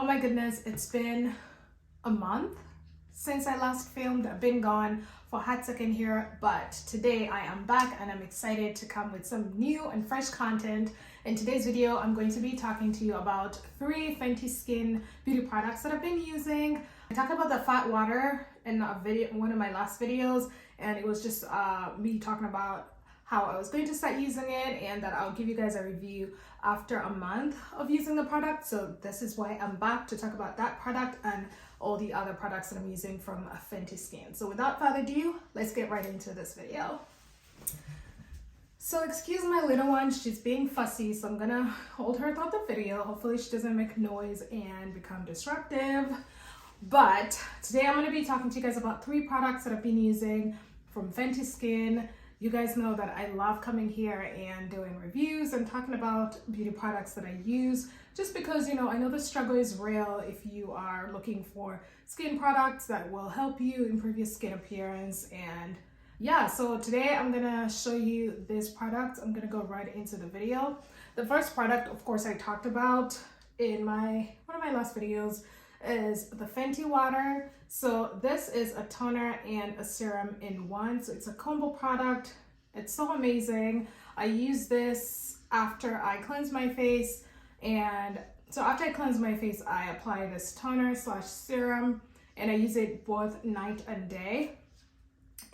Oh my goodness, it's been a month since I last filmed. I've been gone for a hot second here, but today I am back and I'm excited to come with some new and fresh content. In today's video, I'm going to be talking to you about 3 Fenty Skin beauty products that I've been using. I talked about the Fat Water in a video, one of my last videos, and it was just me talking about how I was going to start using it and that I'll give you guys a review after a month of using the product. So this is why I'm back to talk about that product and all the other products that I'm using from Fenty Skin. So without further ado, let's get right into this video. So excuse my little one, she's being fussy, so I'm gonna hold her throughout the video. Hopefully she doesn't make noise and become disruptive. But today I'm gonna be talking to you guys about 3 products that I've been using from Fenty Skin. You guys know that I love coming here and doing reviews and talking about beauty products that I use, just because, you know, I know the struggle is real if you are looking for skin products that will help you improve your skin appearance. And yeah, so today I'm gonna show you this product. I'm gonna go right into the video. The first product, of course, I talked about in one of my last videos is the Fenty Water. So this is a toner and a serum in one. So it's a combo product. It's so amazing. I use this after I cleanse my face. And so after I cleanse my face, I apply this toner / serum, and I use it both night and day.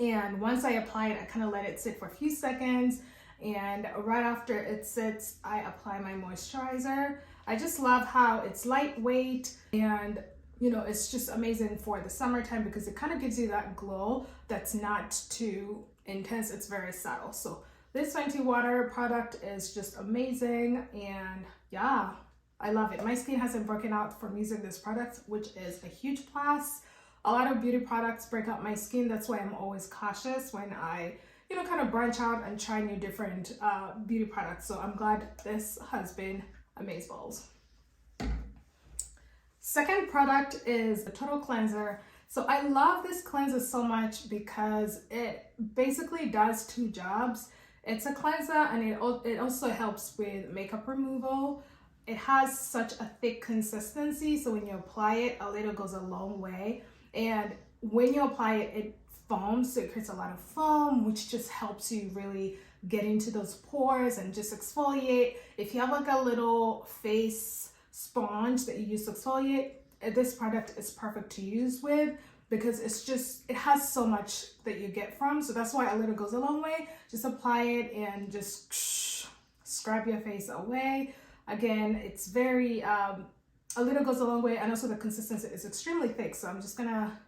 And once I apply it, I kind of let it sit for a few seconds. And right after it sits, I apply my moisturizer. I just love how it's lightweight and, you know, it's just amazing for the summertime because it kind of gives you that glow that's not too intense. It's very subtle. So this Fenty Water product is just amazing, and yeah, I love it. My skin hasn't broken out from using this product, which is a huge plus. A lot of beauty products break out my skin. That's why I'm always cautious when I, you know, kind of branch out and try new different beauty products. So I'm glad this has been amazeballs. Second product is the Total Cleanser. So I love this cleanser so much because it basically does 2 jobs. It's a cleanser and it also helps with makeup removal. It has such a thick consistency, so when you apply it, a little goes a long way. And when you apply it, it foams, so it creates a lot of foam, which just helps you really get into those pores and just exfoliate. If you have like a little face sponge that you use to exfoliate, this product is perfect to use with because it has so much that you get from. So that's why a little goes a long way. Just apply it and just scrub your face away. Again, it's very, a little goes a long way, and also the consistency is extremely thick. So I'm just gonna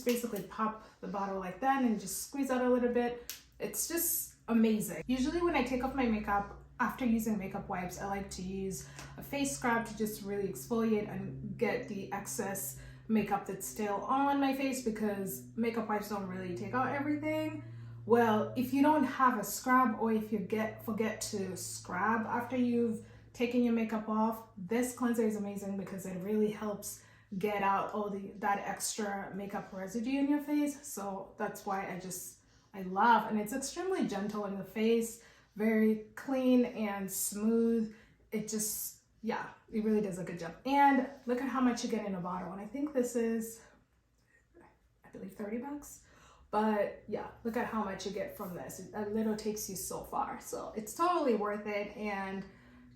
basically pop the bottle like that and just squeeze out a little bit. It's just amazing. Usually when I take off my makeup, after using makeup wipes, I like to use a face scrub to just really exfoliate and get the excess makeup that's still on my face, because makeup wipes don't really take out everything. Well, if you don't have a scrub, or if you forget to scrub after you've taken your makeup off, this cleanser is amazing because it really helps get out all that extra makeup residue in your face. So that's why I love, and it's extremely gentle in the face, very clean and smooth. It just, yeah, it really does a good job. And look at how much you get in a bottle. And I think this is, I believe, $30. But yeah, look at how much you get from this. A little takes you so far. So it's totally worth it, and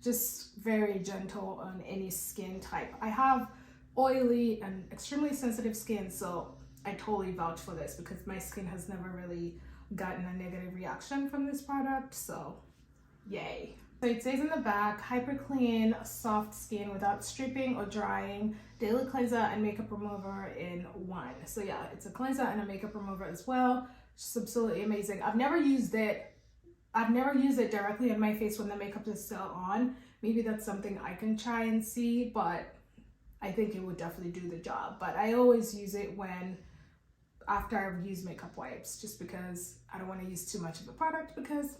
just very gentle on any skin type. I have oily and extremely sensitive skin, so I totally vouch for this because my skin has never really gotten a negative reaction from this product, so yay. So it says in the back, hyper clean, soft skin without stripping or drying, daily cleanser and makeup remover in one. So yeah, it's a cleanser and a makeup remover as well. Just absolutely amazing. I've never used it directly on my face when the makeup is still on. Maybe that's something I can try and see, but I think it would definitely do the job. But I always use it after I've used makeup wipes, just because I don't want to use too much of the product because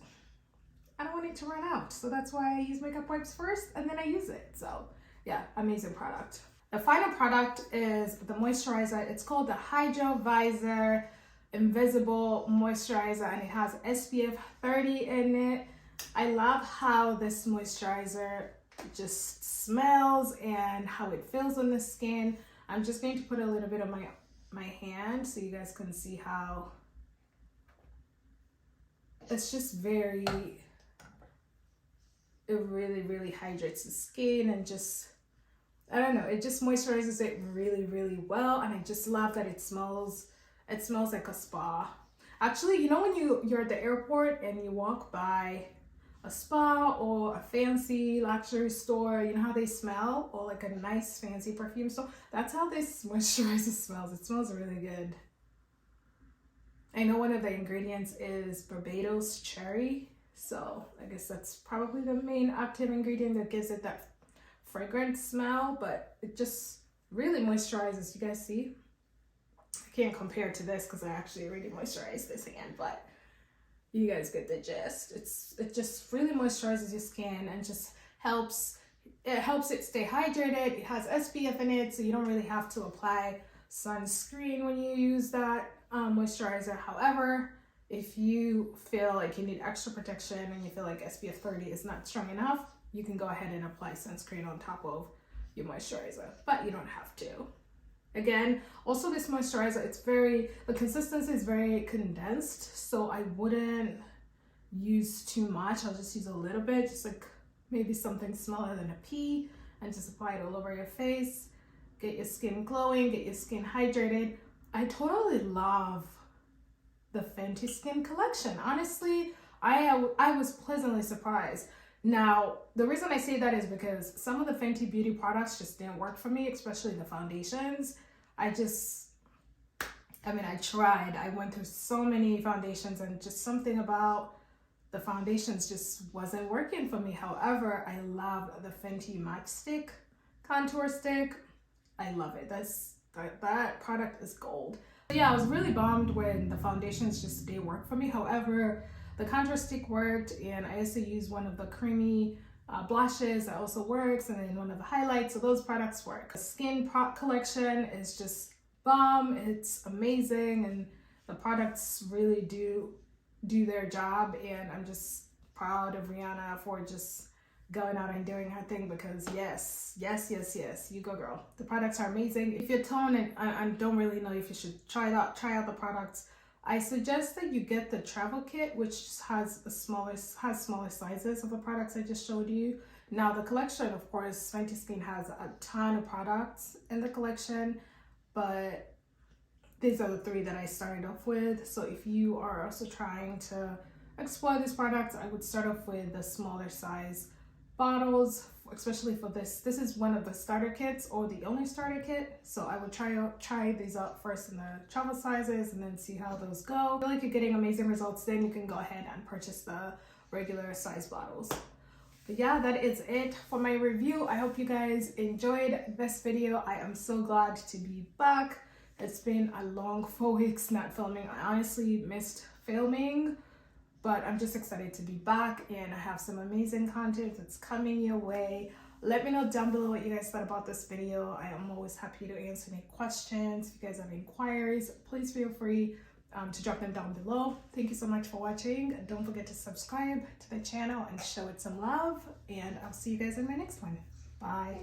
I don't want it to run out. So that's why I use makeup wipes first and then I use it. So yeah, amazing product. The final product is the moisturizer. It's called the Hydro Visor Invisible Moisturizer, and it has SPF 30 in it. I love how this moisturizer just smells and how it feels on the skin. I'm just going to put a little bit on my hand so you guys can see how it's just very, it really hydrates the skin and just, I don't know, it just moisturizes it really well. And I just love that it smells like a spa. Actually, you know when you're at the airport and you walk by a spa or a fancy luxury store, you know how they smell, or like a nice fancy perfume store? That's how this moisturizer smells. It smells really good. I know one of the ingredients is Barbados cherry, so I guess that's probably the main active ingredient that gives it that fragrant smell, but it just really moisturizes. You guys see? I can't compare to this because I actually already moisturized this hand, but you guys get the gist. It just really moisturizes your skin and just helps it stay hydrated. It has SPF in it, so you don't really have to apply sunscreen when you use that moisturizer. However, if you feel like you need extra protection and you feel like SPF 30 is not strong enough, you can go ahead and apply sunscreen on top of your moisturizer, but you don't have to. Again, also this moisturizer, the consistency is very condensed, so I wouldn't use too much. I'll just use a little bit, just like maybe something smaller than a pea, and just apply it all over your face. Get your skin glowing, get your skin hydrated. I totally love the Fenty Skin collection. Honestly, I was pleasantly surprised. Now, the reason I say that is because some of the Fenty beauty products just didn't work for me, especially the foundations. I tried. I went through so many foundations and just something about the foundations just wasn't working for me. However, I love the Fenty Match Stick Contour Stick. I love it. That product is gold. Yeah, I was really bummed when the foundations just didn't work for me. However, the contour stick worked, and I also used one of the creamy blushes that also works, and then one of the highlights. So those products work. The Skin collection is just bomb. It's amazing, and the products really do their job. And I'm just proud of Rihanna for just going out and doing her thing, because yes, you go girl. The products are amazing. If you're toned and I don't really know if you should try out the products, I suggest that you get the travel kit, which just has smaller sizes of the products I just showed you. Now the collection, of course, Fenty Skin has a ton of products in the collection, but these are the 3 that I started off with. So if you are also trying to explore these products, I would start off with the smaller size bottles, especially for this. This is one of the starter kits, or the only starter kit. So I would try these out first in the travel sizes and then see how those go. I feel like you're getting amazing results, then you can go ahead and purchase the regular size bottles. But yeah, that is it for my review. I hope you guys enjoyed this video. I am so glad to be back. It's been a long 4 weeks not filming. I honestly missed filming, but I'm just excited to be back, and I have some amazing content that's coming your way. Let me know down below what you guys thought about this video. I am always happy to answer any questions. If you guys have any inquiries, please feel free to drop them down below. Thank you so much for watching. Don't forget to subscribe to the channel and show it some love, and I'll see you guys in my next one. Bye.